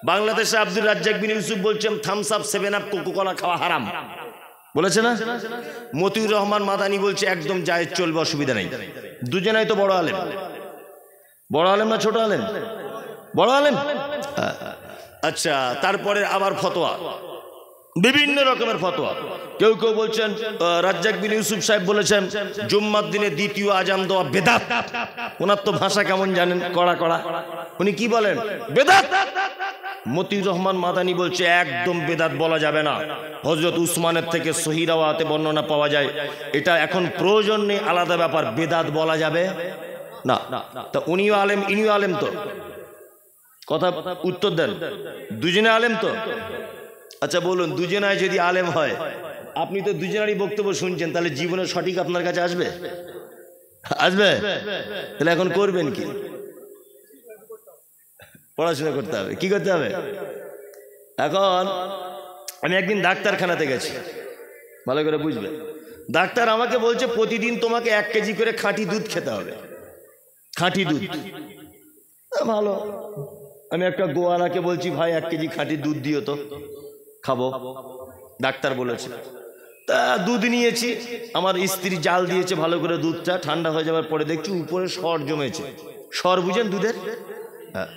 বাংলাদেশে আব্দুর রাজ্জাক বিন ইউসুফ বলছেন Thums up, 7 up, Coca Cola খাওয়া হারাম, বলেছে না? মতিউর রহমান মাদানি বলছে একদম জায়েজ, চলবে, অসুবিধা নেই। দুজনাই তো বড় আলেম। বড় আলেম না ছোট আলেম? বড় আলেম। আচ্ছা, তারপরে আবার ফতোয়া, বিভিন্ন রকমের ফতোয়া। কেউ কেউ বলছেন রাজ্জাক বিন ইউসুফ সাহেব বলেছেন জুম্মার দিনে দ্বিতীয় আজান দেওয়া বেদাত। ওনার তো ভাষা কেমন জানেন, কড়া কড়া। উনি কি বলেন? বেদাত। মতিউর রহমান মাদানি বলছে একদম বেদাত বলা যাবে না, হযরত উসমানের থেকে সহিহ রাওয়াতে বর্ণনা পাওয়া যায়, এটা এখন প্রয়োজন নেই, আলাদা ব্যাপার, বেদাত বলা যাবে না। তা উনিও আলেম, ইনিও আলেম, তো কথা উত্তর দেন। দুজনে আলেম তো? আচ্ছা বলুন, দুজনায় যদি আলেম হয়, আপনি তো দুজনারই বক্তব্য শুনছেন, তাহলে জীবনে সঠিক আপনার কাছে আসবে? আসবে? তাহলে এখন করবেন কি? পড়াশোনা করতে হবে। কি করতে হবে? এখন আমি একদিন ডাক্তারখানাতে গেছি, ভালো করে বুঝবে। ডাক্তার আমাকে বলছে প্রতিদিন তোমাকে 1 কেজি করে খাঁটি দুধ খেতে হবে। খাঁটি দুধ। ভালো। আমি একটা গোয়ালাকে বলছি ভাই 1 কেজি খাঁটি দুধ দিও তো, খাবো। ডাক্তার বলেছে। তা দুধ নিয়েছি, আমার স্ত্রী জাল দিয়েছে ভালো করে, দুধটা ঠান্ডা হয়ে যাওয়ার পরে দেখছি উপরে সর জমেছে। সর বুঝেন দুধের? হ্যাঁ।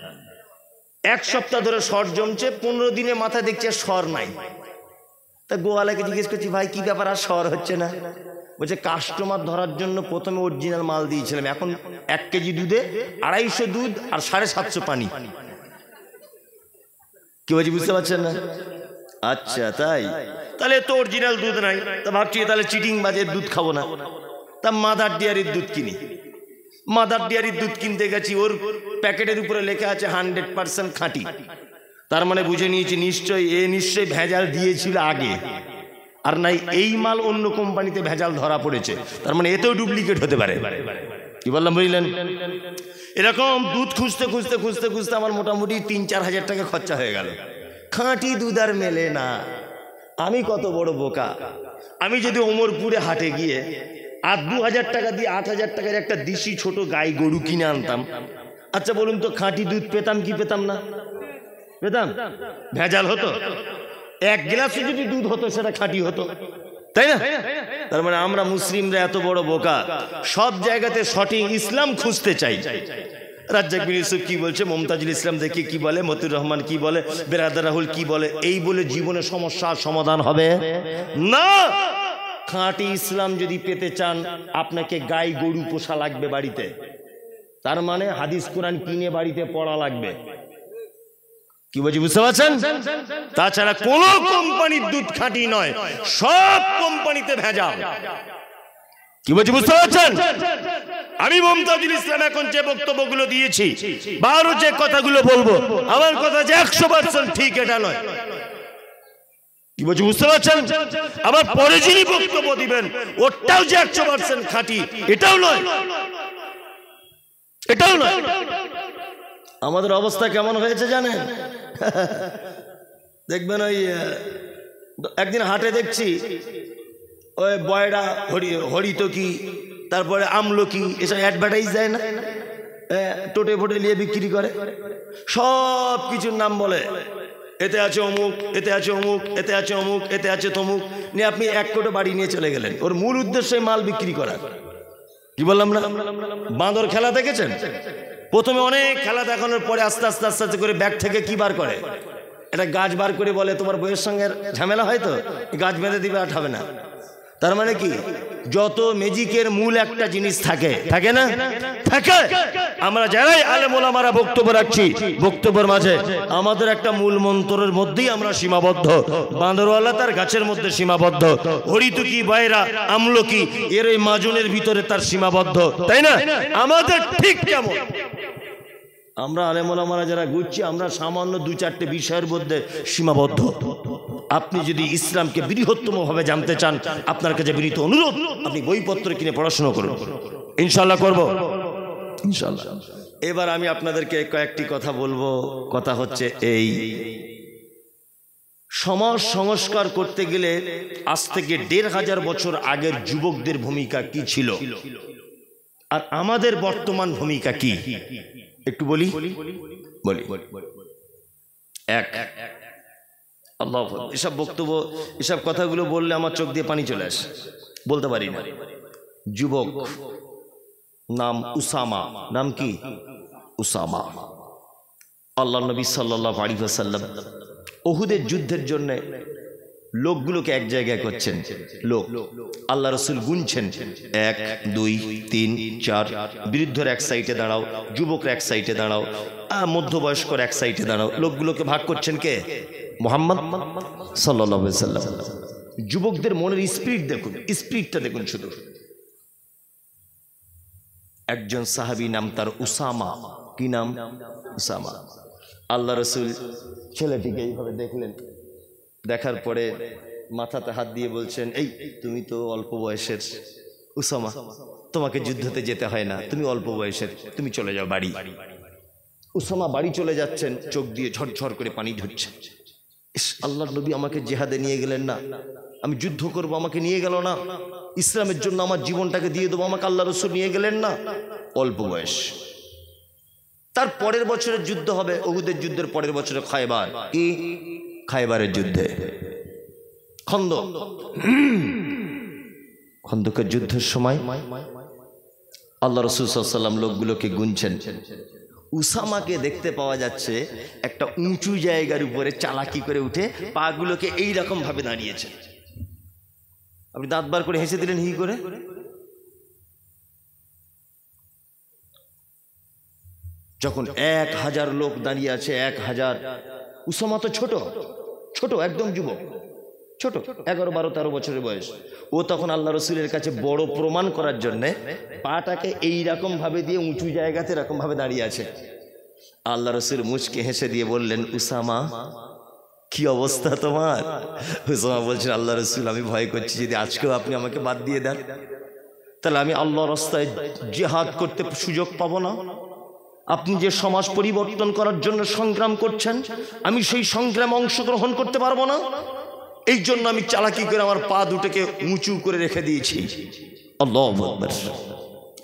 1 সপ্তাহ ধরে সর জমছে, 15 দিনে মাথায় দেখছি সর নাই। তা গোয়ালাকে জিজ্ঞেস করছি ভাই কি ব্যাপার, আর সর হচ্ছে না? বলছে কাস্টমার ধরার জন্য প্রথমে অরিজিনাল মাল দিয়েছিলাম, এখন 1 কেজি দুধে 250 দুধ আর 750 পানি। কি বলছি বুঝতে পারছেন না? আচ্ছা তাই, তাহলে তো অরিজিনাল দুধ নাই। তা ভাবছি তাহলে চিটিং বাজের দুধ খাবো না। তা মাদার ডেয়ারির দুধ কিনি। মাদার ডেয়ারির দুধ কিনতে গেছি, ওর প্যাকেটের উপরে লেখা আছে 100% খাঁটি। তার মানে বুঝে নিয়েছি নিশ্চয়ই ভেজাল দিয়েছিল আগে, আর নাই এই মাল অন্য কোম্পানিতে ভেজাল ধরা পড়েছে, তার মানে এতেও ডুপ্লিকেট হতে পারে। কি বললাম বুঝলেন? এরকম দুধ খুঁজতে খুঁজতে খুঁজতে খুঁজতে আমার মোটামুটি 3-4 হাজার টাকা খরচা হয়ে গেল। খাঁটি দুধ আর মেলে না। আমি কত বড় বোকা, আমি যদি ওমরপুরে হাটে গিয়ে আর 2000 টাকা দিয়ে 8000 টাকার একটা দেশি ছোট গাই গরু কিনে আনতাম, আচ্ছা বলুন তো খাঁটি দুধ পেতাম কি পেতাম না? পেতাম। ভেজাল হতো। 1 গ্লাসে যদি দুধ হতো সেটা খাঁটি হতো, তাই না? তার মানে আমরা মুসলিমরা এত বড় বোকা, সব জায়গাতে সঠিক ইসলাম খুঁজতে চাই। রাজ্জাক বিন ইউসুফ কি বলছে, মুমতাজুল ইসলাম দেখি কি বলে, মতিউর রহমান কি বলে, বেরাদার রাহুল কি বলে, এই বলে জীবনে সমস্যার সমাধান হবে না। খাঁটি ইসলাম যদি পেতে চান আপনাকে গাই গরু পোষা লাগবে বাড়িতে, তার মানে হাদিস কোরআন কিনে বাড়িতে পড়া লাগবে। কি বলছি বুঝতে পারছেন? তাছাড়া কোন কোম্পানির দুধ খাঁটি নয়, সব কোম্পানিতে ভেজাল। কি বলছি বুঝতে পারছেন? আমি মুমতাজুল ইসলাম এখন যে বক্তব্যগুলো দিয়েছি বা আরো যে কথাগুলো বলবো, আমার কথা যে 100% ঠিক এটা নয়। কি বলছি বুঝতে পারছেন? আবার পরে যিনি বক্তব্য দিবেন ওটাও যে 100% খাঁটি এটাও নয়, এটাও নয়। আমাদের অবস্থা কেমন হয়েছে জানেন? দেখবেন ওই একদিন হাটে দেখছি ওই বয়রা হরিতকি, তারপরে আমলকি, এসব অ্যাডভার্টাইজ দেয় না, টোটে ফোটে নিয়ে বিক্রি করে, সব কিছুর নাম বলে, এতে আছে অমুক, এতে আছে অমুক, এতে আছে অমুক, এতে আছে তমুক, নিয়ে আপনি 1 কোটো বাড়ি নিয়ে চলে গেলেন। ওর মূল উদ্দেশ্যে মাল বিক্রি করা। কি বললাম না? বাঁদর খেলা দেখেছেন? প্রথমে অনেক খেলা দেখানোর পরে আস্তে আস্তে আস্তে আস্তে করে ব্যাগ থেকে কি বার করে, এটা গাছ বার করে বলে তোমার বইয়ের সঙ্গে ঝামেলা হয় তো গাছ বেঁধে দিবে, আর হবে না। তার মানে কি, যত ম্যাজিকের মূল একটা জিনিস থাকে, থাকে না? থাকে। আমরা যারাই আলেম ওলামারা বক্তব্য রাখছি, বক্তব্যের মাঝে আমাদের একটা মূল মন্ত্রের মধ্যেই আমরা সীমাবদ্ধ। বাঁদরওয়ালা তার গাছের মধ্যে সীমাবদ্ধ, হরিতকি, বয়রা, আমলকি এর ওই মাজনের ভিতরে তার সীমাবদ্ধ, তাই না? আমাদের ঠিক কেমন? আমরা আলেম ওলামারা যারা ঘুরছি, আমরা সামান্য 2-4টে বিষয়ের মধ্যে সীমাবদ্ধ। আপনি যদি ইসলামকে বৃহত্তম ভাবে জানতে চান, আপনার কাছে বিনীত অনুরোধ, আপনি বইপত্র কিনে পড়াশোনা করুন। ইনশাআল্লাহ করব, ইনশাআল্লাহ। এবার আমি আপনাদেরকে কয়েকটি কথা বলবো। কথা হচ্ছে এই, সমাজ সংস্কার করতে গেলে আজ থেকে 1500 বছর আগের যুবকদের ভূমিকা কি ছিল আর আমাদের বর্তমান ভূমিকা কি, একটু বলি। এক। আল্লাহ, এসব বক্তব্য, এসব কথাগুলো বললে আমার চোখ দিয়ে পানি চলে আসে, বলতে পারি না। যুবক, নাম উসামা। নাম কি? উসামা। আল্লাহ নবী সাল্লাল্লাহু আলাইহি ওয়াসাল্লাম উহুদের যুদ্ধের জন্য লোকগুলোকে এক জায়গায় করছেন। লোক আল্লাহ রসুল গুনছেন, 1 2 3 4। বৃদ্ধর এক সাইডে দাঁড়াও, যুবকরা এক সাইডে দাঁড়াও, মধ্যবয়স্কর এক সাইডে দাঁড়াও। লোকগুলোকে ভাগ করছেন কে? মুহাম্মদ সাল্লাল্লাহু আলাইহি ওয়াসাল্লাম। যুবকদের মনের স্পিরিট দেখুন, স্পিরিটটা দেখুন শুধু। একজন সাহাবী, নাম তার উসামা। কি নাম? উসামা। আল্লাহ রসুল ছেলেটিকে এইভাবে দেখলেন, দেখার পরে মাথাতে হাত দিয়ে বলছেন, এই তুমি তো অল্প বয়সের উসামা, তোমাকে যুদ্ধতে যেতে হয় না, তুমি অল্প বয়সের, তুমি চলে যাও বাড়ি। উসামা বাড়ি চলে যাচ্ছেন, চোখ দিয়ে ঝরঝর করে পানি ঝরছে। আল্লাহর নবী আমাকে জিহাদে নিয়ে গেলেন না, আমি যুদ্ধ করব, আমাকে নিয়ে গেল না, ইসলামের জন্য আমার জীবনটাকে দিয়ে দেবো, আমাকে আল্লাহ রসুল নিয়ে গেলেন না। অল্প বয়স। তার পরের বছরের যুদ্ধ হবে, উহুদের যুদ্ধের পরের বছরে খায়বার। কি? খায়বারের যুদ্ধে, খন্দকের যুদ্ধের সময় আল্লাহ রাসূল সাল্লাল্লাহু আলাইহি ওয়াসাল্লাম লোকগুলোকে গুনছেন। উসামাকে দেখতে পাওয়া যাচ্ছে একটা উঁচু জায়গার উপরে চালাকি করে উঠে পাগুলোকে এইরকম ভাবে দাঁড়িয়েছে। আপনি দাঁত বার করে হেসে দিলেন হি করে। যখন 1000 লোক দাঁড়িয়ে আছে, 1000, উসামা তো ছোট ছোট, একদম যুবক, ছোট 11 12 13 বছরের বয়স। ও তখন আল্লাহ রসুলের কাছে বড় প্রমাণ করার জন্যে পাটাকে এইরকম ভাবে দিয়ে উঁচু জায়গাতে এরকম ভাবে দাঁড়িয়ে আছে। আল্লাহ রসুল মুচকে হেসে দিয়ে বললেন, উসামা কি অবস্থা তোমার? উসামা বলছেন, আল্লাহ রসুল আমি ভয় করছি যদি আজকেও আপনি আমাকে বাদ দিয়ে দেন, তাহলে আমি আল্লাহর রাস্তায় জিহাদ করতে সুযোগ পাবো না। আপনি যে সমাজ পরিবর্তন করার জন্য সংগ্রাম করছেন, আমি সেই সংগ্রামে অংশগ্রহণ করতে পারবো না। এই জন্য আমি চালাকি করে আমার পা দুটোকে উঁচু করে রেখে দিয়েছি। আল্লাহু আকবার।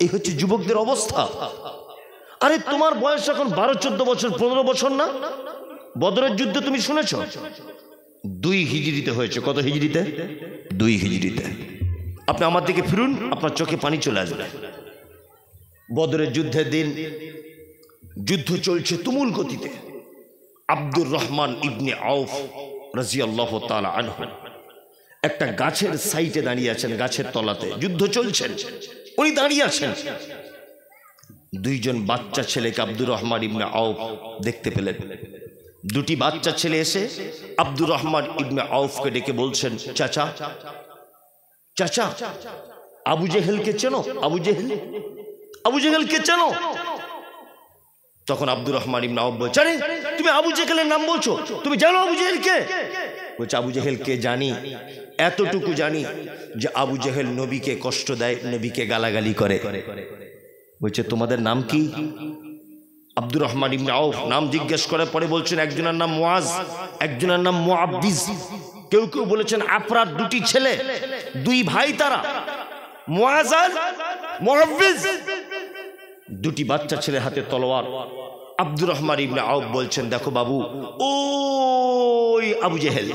এই হচ্ছে যুবকদের অবস্থা। আরে তোমার বয়স এখন 12 14 বছর, 15 বছর না? বদরের যুদ্ধ তুমি শুনেছো? 2 হিজরিতে হয়েছে। কত হিজরিতে? 2 হিজরিতে। আপনি আমার দিকে ফিরুন, আপনার চোখে পানি চলে আসবে। বদরের যুদ্ধের দিন যুদ্ধ চলছে তুমুল গতিতে। আব্দুর রহমান ইবনে আউফ রাদিয়াল্লাহু তাআলা আনহু একটা গাছের সাইডে দাঁড়িয়ে আছেন, গাছের তলাতে যুদ্ধ চলছেন, উনি দাঁড়িয়ে আছেন। 2 জন বাচ্চা ছেলেকে আব্দুর রহমান ইবনে আউফ দেখতে পেলেন। 2টি বাচ্চা ছেলে এসে আব্দুর রহমান ইবনে আউফকে ডেকে বলছেন, চাচা চাচা আবু জেহেলকে চেনো? আবু জেহেল, আবু জেহেলকে চেনো? তখন আব্দুর রহমান ইবনে আউফ বলছে, আরে তুমি আবু জেহেলের নাম বলছো, তুমি জানো আবু জেহেলকে? বলছে, আবু জেহেলকে জানি, এতটুকু জানি যে আবু জেহেল নবীকে কষ্ট দেয়, নবীকে গালাগালি করে। বলছে, তোমাদের নাম কি? আব্দুর রহমান ইবনে আউফ নাম জিজ্ঞেস করার পরে বলছেন, একজনের নাম মুআজ, একজনের নাম মুআব্বিজ। কেউ কেউ বলেছেন আফরার 2টি ছেলে, 2 ভাই তারা, মুআজ আর মুআব্বিজ। 2টি বাচ্চা ছেলের হাতে তলোয়ার। আব্দুর রহমান ইবনে আউফ বলছেন, দেখো বাবু, ওই আবু জেহেল,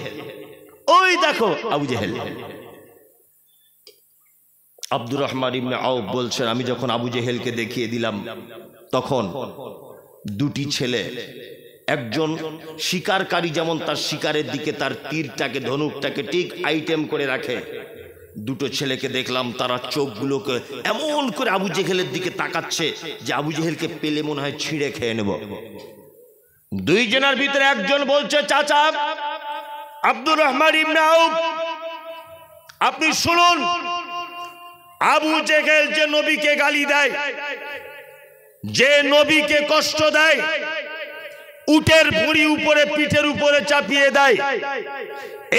ওই দেখো আবু জেহেল। আব্দুর রহমান ইবনে আউফ বলছেন, আমি যখন আবু জেহেলকে দেখিয়ে দিলাম, তখন 2টি ছেলে, একজন শিকারকারী যেমন তার শিকারের দিকে তার তীরটাকে, ধনুকটাকে ঠিক আইটেম করে রাখে, 2টো ছেলেকে দেখলাম তারা চোখগুলোকে এমন করে আবু জেহেলের দিকে তাকাচ্ছে যে আবু জেহেলকে পেলে মনে হয় ছিঁড়ে খেয়ে নেব। 2 জনের ভিতরে একজন বলছে, চাচা আব্দুর রহমান ইবনে আউফ, আপনি শুনুন, আবু জেহেল যে নবীকে গালি দেয়, যে নবীকে কষ্ট দেয়, উটের ভুঁড়ি উপরে পিঠের উপরে চাপিয়ে দেয়,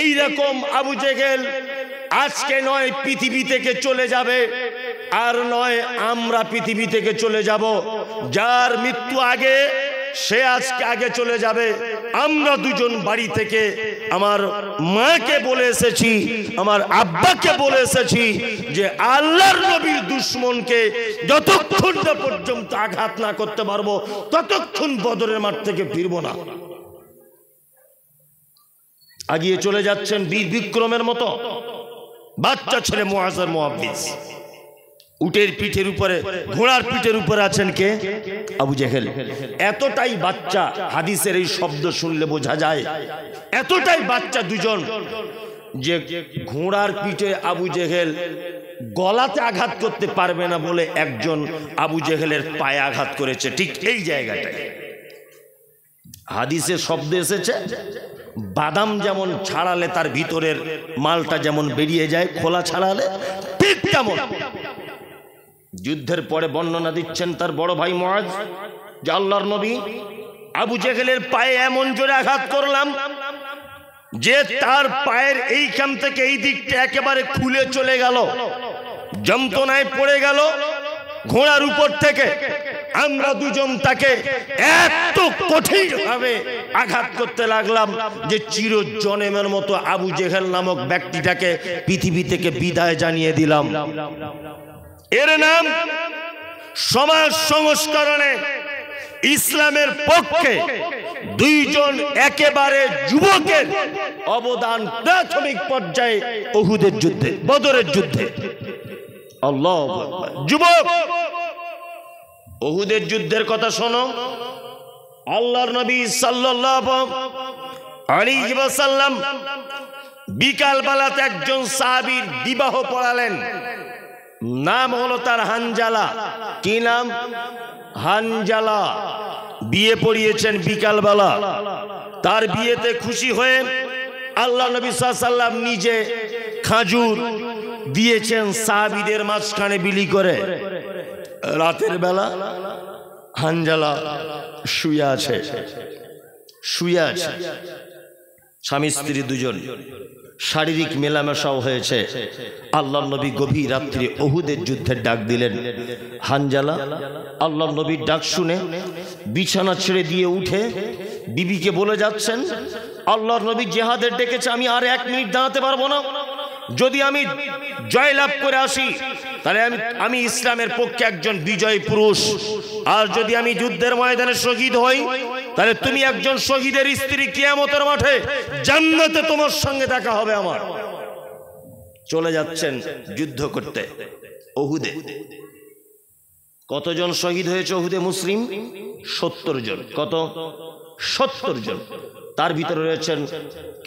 এই রকম আবু জেহেল আজকে নয় পৃথিবী থেকে চলে যাবে, আর নয় আমরা পৃথিবী থেকে চলে যাব। যার মৃত্যু আগে সে আজকে আগে চলে যাবে। আমরা 2 জন বাড়ি থেকে আমার মাকে বলে এসেছি, আমার আব্বাকে বলে এসেছি যে আল্লাহর নবীর দুশমনকে যতক্ষণ না পর্যন্ত আঘাত না করতে পারবো ততক্ষণ বদরের মাঠ থেকে ফিরবো না। আগিয়ে চলে যাচ্ছেন বীর বিক্রমের মতো। বাচ্চা ছেলে মুআয আর মুআব্বিস। উটের পিঠের উপরে, ঘোড়ার পিঠের উপরে আছেন কে? আবু জেহেল। এতটাই বাচ্চা, হাদিসের এই শব্দ শুনলে বোঝা যায় এতটাই বাচ্চা দুজন, যে ঘোড়ার পিঠে আবু জেহেল গলাতে আঘাত করতে পারবে না বলে একজন আবু জেহেলের পায়ে আঘাত করেছে, ঠিক এই জায়গাটায়। হাদিসের শব্দ এসেছে, বাদাম যেমন ছাড়ালে তার ভিতরের মালটা যেমন বেরিয়ে যায় খোলা ছাড়ালে, ঠিক তেমন যুদ্ধের পরে বর্ণনা দিচ্ছেন তার বড় ভাই মুআয, যে আল্লাহর নবী আবু জেহেলের পায়ে এমন জোরে আঘাত করলাম যে তার পায়ের এইখান থেকে এই দিকটা একেবারে খুলে চলে গেল, যন্ত্রণায় পড়ে গেল ঘোড়ার উপর থেকে। আমরা দুজন তাকে এত কঠিন ভাবে আঘাত করতে লাগলাম যে চিরজন্মের মতো আবু জেহেল নামক ব্যক্তিটাকে পৃথিবী থেকে বিদায় জানিয়ে দিলাম। এর নাম সমাজ সংস্করণে ইসলামের পক্ষে দুইজন একেবারে যুবকের অবদান প্রাথমিক পর্যায়ে উহুদের যুদ্ধে, বদরের যুদ্ধে। আল্লাহু আকবার। যুবক, উহুদের যুদ্ধের কথা শোনো। আল্লাহর নবী সাল্লাল্লাহু আলাইহি ওয়াসাল্লাম বিকাল বেলাতে একজন সাহাবীর বিবাহ পড়ালেন। নাম হলো তার হানজালা। কি নাম? হানজালা। বিয়ে পড়িয়েছেন বিকালবেলা। তার বিয়েতে খুশি হয়ে আল্লাহ নবী সাল্লাল্লাহু আলাইহি ওয়াসাল্লাম নিজে খাজুর দিয়েছেন সাহাবীদের মাঝখানে বিলি করে। রাতের বেলা হানজালা শুয়ে আছে, স্বামী স্ত্রী দুজন, শারীরিক মেলামেশাও হয়েছে। আল্লাহর নবী গভীর রাত্রে উহুদের যুদ্ধের ডাক দিলেন। হানজালা আল্লাহর নবীর ডাক শুনে বিছানা ছেড়ে দিয়ে উঠে বিবিকে বলে যাচ্ছেন, আল্লাহর নবী জিহাদের ডেকেছে, আমি আর 1 মিনিট দাঁড়াতে পারবো না। যদি আমি জয়লাভ করে আসি তাহলে আমি ইসলামের পক্ষে একজন বিজয়ী পুরুষ, আর যদি আমি যুদ্ধের ময়দানে শহীদ হই তাহলে তুমি একজন শহীদের স্ত্রী, কিয়ামতের মাঠে জান্নাতে তোমার সঙ্গে দেখা হবে আমার। চলে যাচ্ছেন যুদ্ধ করতে উহুদে। কতজন শহীদ হয়েছে উহুদে মুসলিম? 70 জন। কত? 70 জন। তার ভিতরে রয়েছেন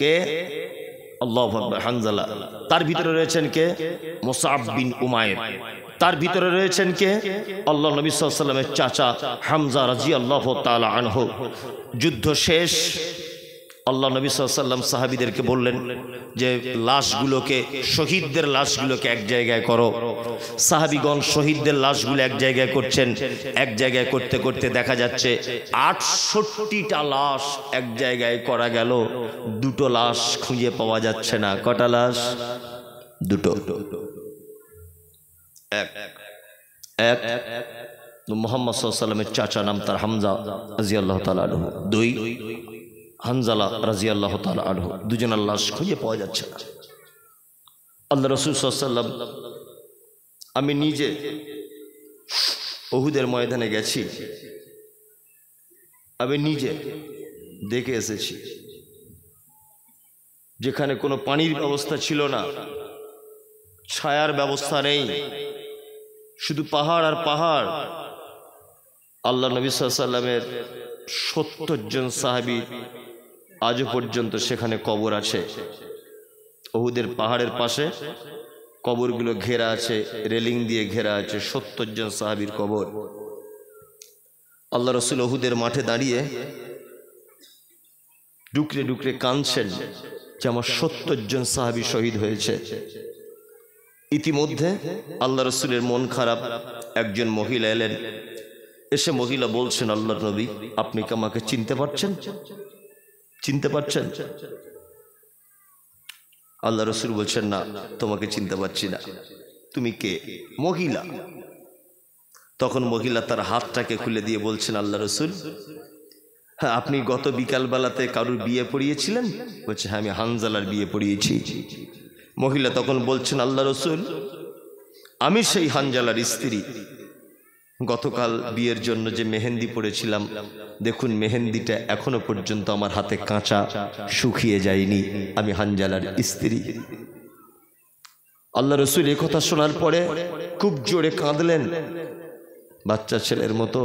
কে? আল্লাহু আকবার, হানজালা। তার ভিতরে রয়েছেন কে? মুসআব বিন উমাইর। তার ভিতরে রয়েছেন কে? আল্লাহ নবী সাল্লাল্লাহু আলাইহি ওয়াসাল্লামের চাচা হামজা রাদিয়াল্লাহু তাআলা আনহু। যুদ্ধ শেষ। আল্লাহ নবী সাল্লাল্লাহু আলাইহি ওয়াসাল্লাম সাহাবীদেরকে বললেন যে লাশগুলোকে, শহীদদের লাশগুলোকে এক জায়গায় করো। সাহাবীগণ শহীদদের লাশগুলো এক জায়গায় করছেন। এক জায়গায় করতে করতে দেখা যাচ্ছে 68টা লাশ এক জায়গায় করা গেল, 2টো লাশ খুঁজে পাওয়া যাচ্ছে না। কটা লাশ? 2টো। এক মুহাম্মদ সাল্লাল্লাহু আলাইহি ওয়াসাল্লামের চাচা, নাম তার হামজা রাদিয়াল্লাহু তাআলা আনহু। 2 হানজালা রাদিয়াল্লাহু তাআলা আনহু। দুজনের লাশ খুঁজে পাওয়া যাচ্ছে না। আল্লাহ রাসূল সাল্লাল্লাহু আলাইহি ওয়াসাল্লাম, আমি নিজে উহুদের ময়দানে গেছি, আমি নিজে দেখে এসেছি যেখানে কোনো পানির ব্যবস্থা ছিল না, ছায়ার ব্যবস্থা নেই, শুধু পাহাড় আর পাহাড়। আল্লাহ নবী সাল্লাল্লাহু আলাইহি ওয়াসাল্লামের 70 জন সাহাবী আজও পর্যন্ত সেখানে কবর আছে। উহুদের পাহাড়ের পাশে কবরগুলো ঘেরা আছে, রেলিং দিয়ে ঘেরা আছে, 70 জন সাহাবীর কবর। আল্লাহ রাসূল উহুদের মাঠে দাঁড়িয়ে ডুকরে ডুকরে কাঁদছেন যে আমার 70 জন সাহাবী শহীদ হয়েছে। ইতিমধ্যে আল্লাহ রাসূলের মন খারাপ। একজন মহিলা এলেন, এসে মহিলা বলছেন, আল্লাহর নবী, আপনি কি আমাকে চিনতে পারছেন? চিনতে পারছেন? আল্লাহ রাসূল বলছেন, না, তোমাকে চিনতে পারছি না। তুমি কে? মহিলা। তখন মহিলা তার হাতটাকে খুলে দিয়ে বলছেন, আল্লাহ রাসূল, হ্যাঁ, আপনি গত বিকাল বেলাতে কারুর বিয়ে পড়িয়েছিলেন? বলছে, হ্যাঁ, আমি হানজালার বিয়ে পড়িয়েছি। মহিলা তখন বলছেন, আল্লাহ রাসূল, আমি সেই হানজালার স্ত্রী। গতকাল বিয়ের জন্য যে মেহেন্দি পড়েছিলাম, দেখুন মেহেন্দিটা এখনো পর্যন্ত আমার হাতে কাঁচা, শুকিয়ে যায়নি। আমি হানজালার স্ত্রী। আল্লাহ রসুল এই কথা শোনার পরে খুব জোরে কাঁদলেন, বাচ্চা ছেলের মতো।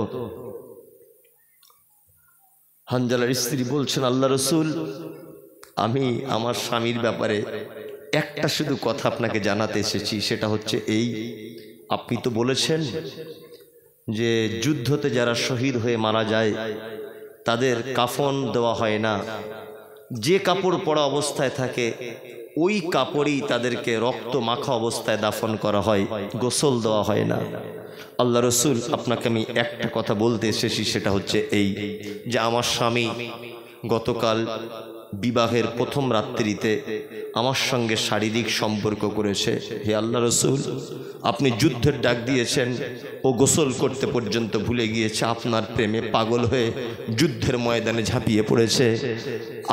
হানজালার স্ত্রী বলছেন, আল্লাহ রসুল, আমি আমার স্বামীর ব্যাপারে একটা শুধু কথা আপনাকে জানাতে এসেছি, সেটা হচ্ছে এই, আপনি তো বলেছেন যে যুদ্ধতে যারা শহীদ হয়ে মারা যায় তাদের কাফন দেওয়া হয় না, যে কাপড় পরা অবস্থায় থাকে ওই কাপড়ই তাদেরকে রক্ত মাখা অবস্থায় দাফন করা হয়, গোসল দেওয়া হয় না। আল্লাহ রসুল, আপনাকে আমি একটা কথা বলতে এসেছি, সেটা হচ্ছে এই যে আমার স্বামী গতকাল বিবাহের প্রথম রাত্রিতে আমার সঙ্গে শারীরিক সম্পর্ক করেছে। হে আল্লাহ রসুল, আপনি যুদ্ধের ডাক দিয়েছেন, ও গোসল করতে পর্যন্ত ভুলে গিয়েছে, আপনার প্রেমে পাগল হয়ে যুদ্ধের ময়দানে ঝাঁপিয়ে পড়েছে।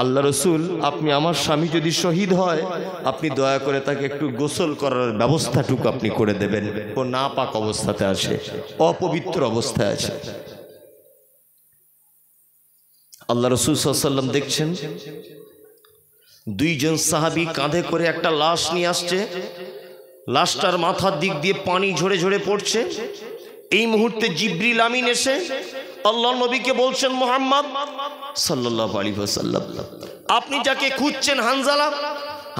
আল্লাহ রসুল, আপনি আমার স্বামী যদি শহীদ হয়, আপনি দয়া করে তাকে একটু গোসল করার ব্যবস্থাটুকু আপনি করে দেবেন। ও না পাক অবস্থাতে আছে, অপবিত্র অবস্থায় আছে। আল্লাহ রসুল সাল্লাল্লাহু আলাইহি ওয়াসাল্লাম দেখছেন দুইজন সাহাবী কাঁধে করে একটা লাশ নিয়ে আসছে, লাশটার মাথার দিক দিয়ে পানি ঝরে ঝরে পড়ছে। এই মুহূর্তে জিবরিল আমিন এসে আল্লাহর নবীকে বলছেন, মুহাম্মদ সাল্লাল্লাহু আলাইহি ওয়াসাল্লাম, আপনি যাকে খুঁজছেন হানজালা,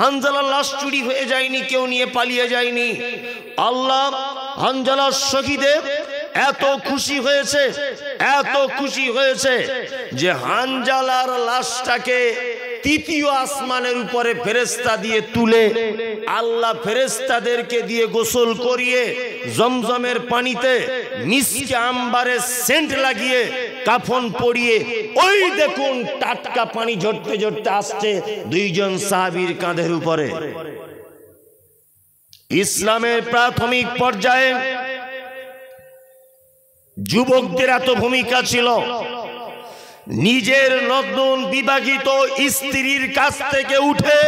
হানজালার লাশ চুরি হয়ে যায়নি, কেউ নিয়ে পালিয়ে যায়নি। আল্লাহ হানজালার শহীদে এত খুশি হয়েছে, এত খুশি হয়েছে যে হানজালার লাশটাকে তৃতীয় আসমানের উপরে ফেরেশতা দিয়ে তুলে আল্লাহ ফেরেশতাদেরকে দিয়ে গোসল করিয়ে জমজমের পানিতে মিসকে আম্বারের সেন্ট লাগিয়ে কাফন পরিয়ে, ওই দেখুন টাটকা পানি ঝরতে ঝরতে আসছে দুইজন সাহাবীর কাঁধের উপরে। ইসলামের প্রাথমিক পর্যায়ে যুবকদের এত ভূমিকা ছিল, নিজের নতুন বিবাহিত স্ত্রীর কাছ থেকে উঠে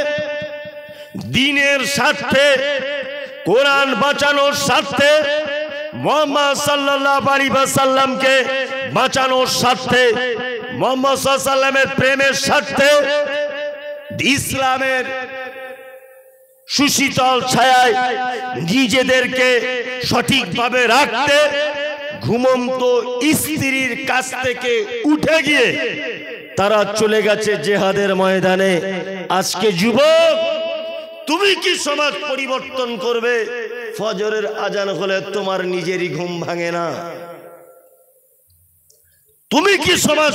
দ্বীনের স্বার্থে, কোরআন বাঁচানোর স্বার্থে, মুহাম্মদ সাল্লাল্লাহু আলাইহি ওয়াসাল্লামকে বাঁচানোর স্বার্থে, মুহাম্মদ সাল্লাল্লাহু আলাইহি ওয়াসাল্লামের প্রেমের স্বার্থে, ইসলামের সুশীতল ছায়ায় নিজেদেরকে সঠিকভাবে রাখতে ঘুমন্ত স্ত্রীর কাছ থেকে উঠে গিয়ে তারা চলে গেছে জিহাদের ময়দানে। আজকে যুবক, তুমি কি সমাজ পরিবর্তন করবে? ফজরের আজান হলে তোমার নিজেরই ঘুম ভাঙে না। তুমি কি সমাজ